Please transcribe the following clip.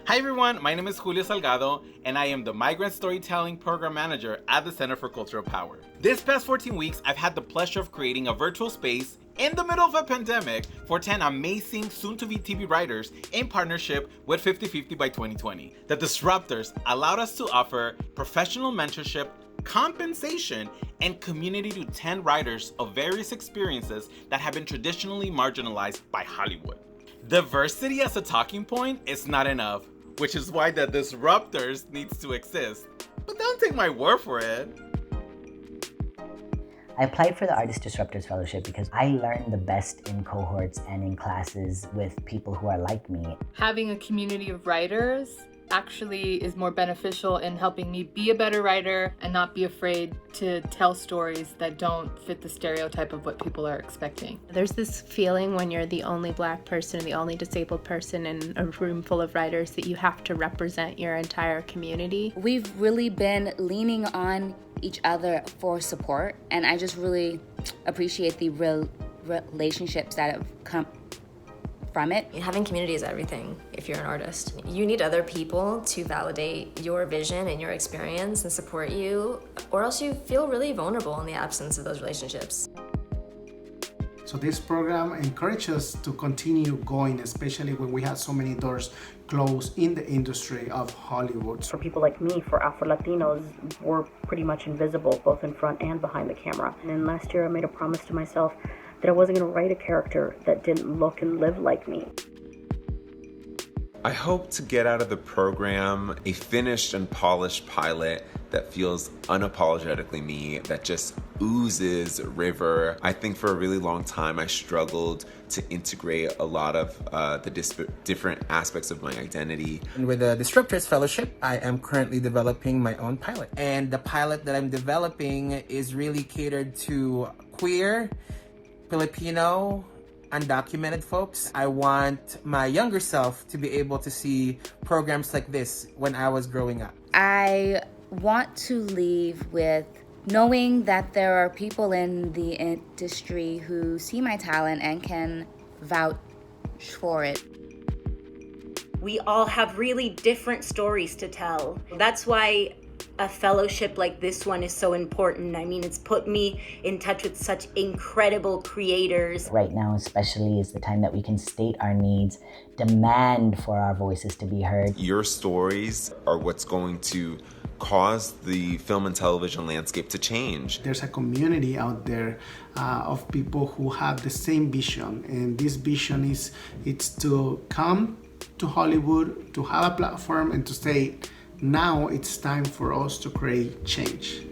Hi everyone, my name is Julio Salgado, and I am the Migrant Storytelling Program Manager at the Center for Cultural Power. This past 14 weeks, I've had the pleasure of creating a virtual space in the middle of a pandemic for 10 amazing soon-to-be TV writers in partnership with 50/50 by 2020. The Disruptors allowed us to offer professional mentorship, compensation, and community to 10 writers of various experiences that have been traditionally marginalized by Hollywood. Diversity as a talking point is not enough, which is why the Disruptors needs to exist. But don't take my word for it. I applied for the Disruptors Fellowship because I learned the best in cohorts and in classes with people who are like me. Having a community of writers actually is more beneficial in helping me be a better writer and not be afraid to tell stories that don't fit the stereotype of what people are expecting. There's this feeling when you're the only Black person, the only disabled person in a room full of writers that you have to represent your entire community. We've really been leaning on each other for support, and I just really appreciate the relationships that have come from it. Having community is everything if you're an artist. You need other people to validate your vision and your experience and support you, or else you feel really vulnerable in the absence of those relationships. So this program encourages us to continue going, especially when we had so many doors closed in the industry of Hollywood. For people like me, for Afro-Latinos, we're pretty much invisible, both in front and behind the camera. And then last year I made a promise to myself that I wasn't going to write a character that didn't look and live like me. I hope to get out of the program a finished and polished pilot that feels unapologetically me, that just oozes river. I think for a really long time I struggled to integrate a lot of the different aspects of my identity. And with the Disruptors Fellowship, I am currently developing my own pilot. And the pilot that I'm developing is really catered to queer, Filipino, undocumented folks. I want my younger self to be able to see programs like this when I was growing up. I want to leave with knowing that there are people in the industry who see my talent and can vouch for it. We all have really different stories to tell. That's why a fellowship like this one is so important. I mean, it's put me in touch with such incredible creators. Right now especially is the time that we can state our needs, demand for our voices to be heard. Your stories are what's going to cause the film and television landscape to change. There's a community out there of people who have the same vision, and this vision it's to come to Hollywood, to have a platform and to say, now it's time for us to create change.